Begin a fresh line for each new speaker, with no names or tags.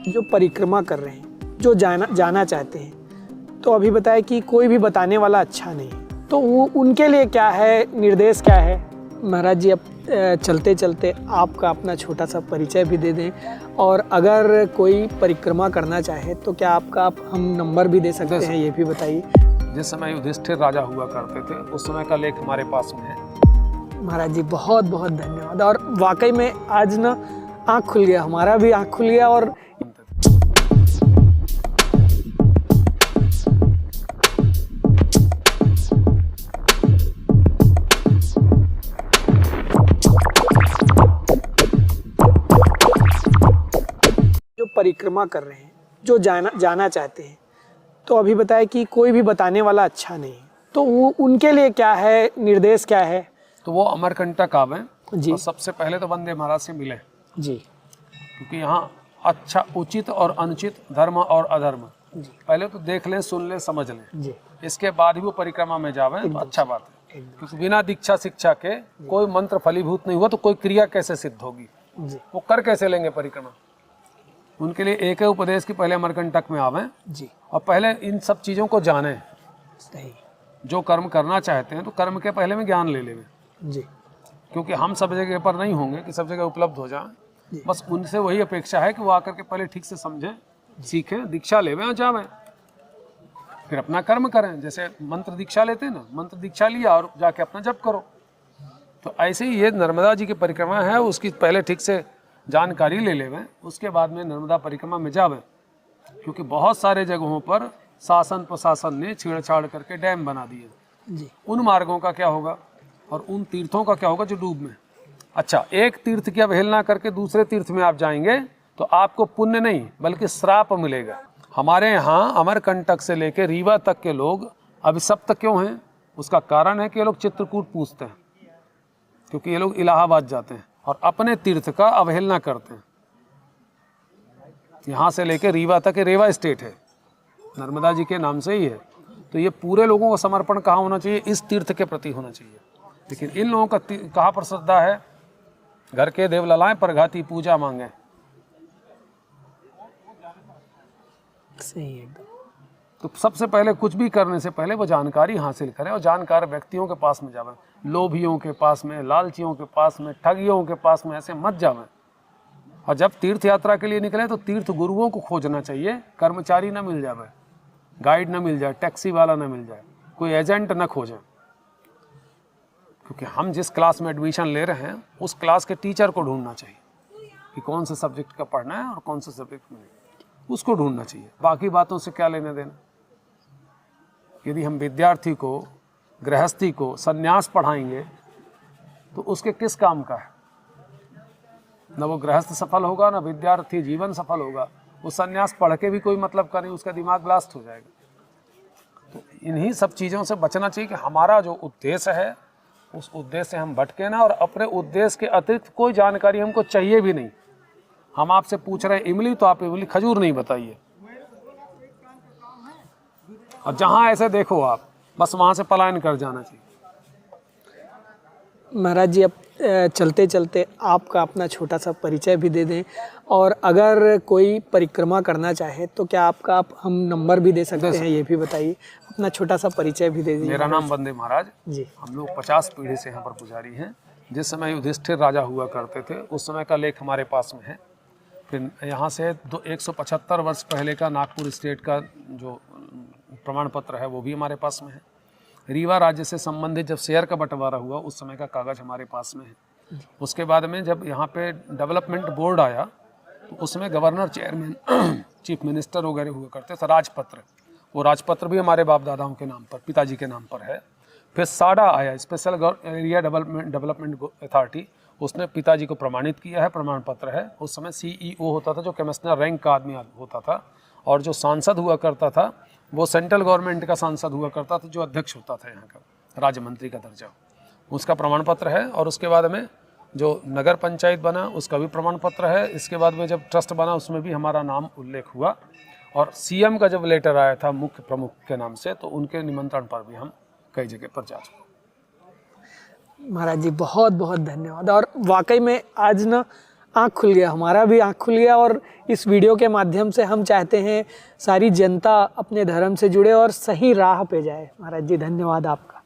जो परिक्रमा कर रहे हैं, जो जाना चाहते हैं, तो अभी बताया कि कोई भी बताने वाला अच्छा नहीं है, तो उनके लिए क्या है, निर्देश क्या है? महाराज जी, अब चलते चलते आपका अपना छोटा सा परिचय भी दे दें, और अगर कोई परिक्रमा करना चाहे तो क्या आप हम नंबर भी दे सकते हैं, ये भी बताइए।
जिस समय युधिष्ठिर राजा हुआ करते थे उस समय का लेख हमारे पास में है।
महाराज जी बहुत बहुत धन्यवाद, और वाकई में आज ना आँख खुल गया, हमारा भी आँख खुल गया। और जो परिक्रमा कर रहे हैं, जो जाना चाहते हैं, तो अभी बताया कि कोई भी बताने वाला अच्छा नहीं है, तो उनके लिए क्या है, निर्देश क्या है?
तो वो अमरकंटक आवे
जी।
और सबसे पहले तो वंदे महाराज से मिले
जी
क्योंकि यहाँ अच्छा, उचित और अनुचित, धर्म और अधर्म
जी
पहले तो देख लें, सुन लें, समझ लें,
जी
इसके बाद ही वो परिक्रमा में जावे तो अच्छा बात है। क्योंकि बिना दीक्षा शिक्षा के कोई मंत्र फलीभूत नहीं हुआ तो कोई क्रिया कैसे सिद्ध होगी,
जी
वो कर कैसे लेंगे परिक्रमा। उनके लिए एक ही उपदेश की पहले अमरकंटक में आवे
जी।
और पहले इन सब चीज़ों को जाने।
सही।
जो कर्म करना चाहते हैं तो कर्म के पहले में ज्ञान ले लेंगे,
जी
क्योंकि हम सब जगह पर नहीं होंगे कि सब जगह उपलब्ध हो जाए। बस उनसे वही अपेक्षा है कि वो आकर के पहले ठीक से समझें, सीखें, दीक्षा लेवें और जावें, फिर अपना कर्म करें। जैसे मंत्र दीक्षा लेते हैं ना, मंत्र दीक्षा लिया और जाके अपना जप करो। तो ऐसे ही ये नर्मदा जी की परिक्रमा है, उसकी पहले ठीक से जानकारी ले लेवें, उसके बाद में नर्मदा परिक्रमा में जावें। क्योंकि बहुत सारे जगहों पर शासन प्रशासन ने छेड़छाड़ करके डैम बना दिए।
जी।
उन मार्गों का क्या होगा और उन तीर्थों का क्या होगा जो डूब में। अच्छा, एक तीर्थ की अवहेलना करके दूसरे तीर्थ में आप जाएंगे तो आपको पुण्य नहीं बल्कि श्राप मिलेगा। हमारे यहाँ अमरकंटक से लेकर रीवा तक के लोग अभिशप्त क्यों हैं? उसका कारण है कि ये लोग चित्रकूट पूजते हैं, क्योंकि ये लोग इलाहाबाद जाते हैं और अपने तीर्थ का अवहेलना करते हैं। यहाँ से लेकर रीवा तक, रेवा स्टेट है, नर्मदा जी के नाम से ही है। तो ये पूरे लोगों का समर्पण कहाँ होना चाहिए? इस तीर्थ के प्रति होना चाहिए। लेकिन इन लोगों का कहाँ पर श्रद्धा है? घर के देवललाएं परघाती पूजा मांगे।
सही है।
तो सबसे पहले कुछ भी करने से पहले वो जानकारी हासिल करें, और जानकार व्यक्तियों के पास में जावें, लोभियों के पास में, लालचियों के पास में, ठगियों के पास में ऐसे मत जावें। और जब तीर्थ यात्रा के लिए निकले तो तीर्थ गुरुओं को खोजना चाहिए, कर्मचारी ना मिल जाए, गाइड ना मिल जाए, टैक्सी वाला ना मिल जाए, कोई एजेंट ना खोजें। क्योंकि हम जिस क्लास में एडमिशन ले रहे हैं उस क्लास के टीचर को ढूंढना चाहिए कि कौन से सब्जेक्ट का पढ़ना है और कौन से सब्जेक्ट में, उसको ढूंढना चाहिए। बाकी बातों से क्या लेने देना। यदि हम विद्यार्थी को, गृहस्थी को संन्यास पढ़ाएंगे तो उसके किस काम का है? न वो गृहस्थ सफल होगा, न विद्यार्थी जीवन सफल होगा। वो संन्यास पढ़ के भी कोई मतलब का नहीं, उसका दिमाग ब्लास्ट हो जाएगा। तो इन्हीं सब चीज़ों से बचना चाहिए कि हमारा जो उद्देश्य है उस उद्देश्य से हम भटके ना, और अपने उद्देश्य के अतिरिक्त कोई जानकारी हमको चाहिए भी नहीं। हम आपसे पूछ रहे हैं इमली, तो आप इमली खजूर नहीं बताइए। और जहाँ ऐसे देखो आप, बस वहाँ से पलायन कर जाना चाहिए।
महाराज जी, अब चलते चलते आपका अपना छोटा सा परिचय भी दे दें, और अगर कोई परिक्रमा करना चाहे तो क्या आप हम नंबर भी दे सकते हैं, ये भी बताइए। अपना छोटा सा परिचय भी दे दीजिए।
मेरा नाम वंदे महाराज जी। हम लोग 50 पीढ़ी से यहाँ पर पुजारी हैं। जिस समय युधिष्ठिर राजा हुआ करते थे उस समय का लेख हमारे पास में है। फिर यहाँ से 175 वर्ष पहले का नागपुर स्टेट का जो प्रमाण पत्र है वो भी हमारे पास में है। रीवा राज्य से संबंधित जब शेयर का बंटवारा हुआ उस समय का कागज हमारे पास में है। उसके बाद में जब यहाँ पे डेवलपमेंट बोर्ड आया तो उसमें गवर्नर, चेयरमैन, चीफ मिनिस्टर वगैरह हुआ करते थे। राजपत्र, वो राजपत्र भी हमारे बाप दादाओं के नाम पर, पिताजी के नाम पर है। फिर साडा आया, स्पेशल एरिया डेवलपमेंट अथॉरिटी, उसने पिताजी को प्रमाणित किया है, प्रमाण पत्र है। उस समय CEO होता था जो कमिश्नर रैंक का आदमी होता था, और जो सांसद हुआ करता था वो सेंट्रल गवर्नमेंट का सांसद हुआ करता था, जो अध्यक्ष होता था यहाँ का, राज्य मंत्री का दर्जा, उसका प्रमाण पत्र है। और उसके बाद में जो नगर पंचायत बना उसका भी प्रमाण पत्र है। इसके बाद में जब ट्रस्ट बना उसमें भी हमारा नाम उल्लेख हुआ। और CM का जब लेटर आया था मुख्य प्रमुख के नाम से तो उनके निमंत्रण पर भी हम कई जगह पर जा चुके।
महाराज जी बहुत बहुत धन्यवाद, और वाकई में आज ना आँख खुल गया, हमारा भी आँख खुल गया। और इस वीडियो के माध्यम से हम चाहते हैं सारी जनता अपने धर्म से जुड़े और सही राह पे जाए। महाराज जी धन्यवाद आपका।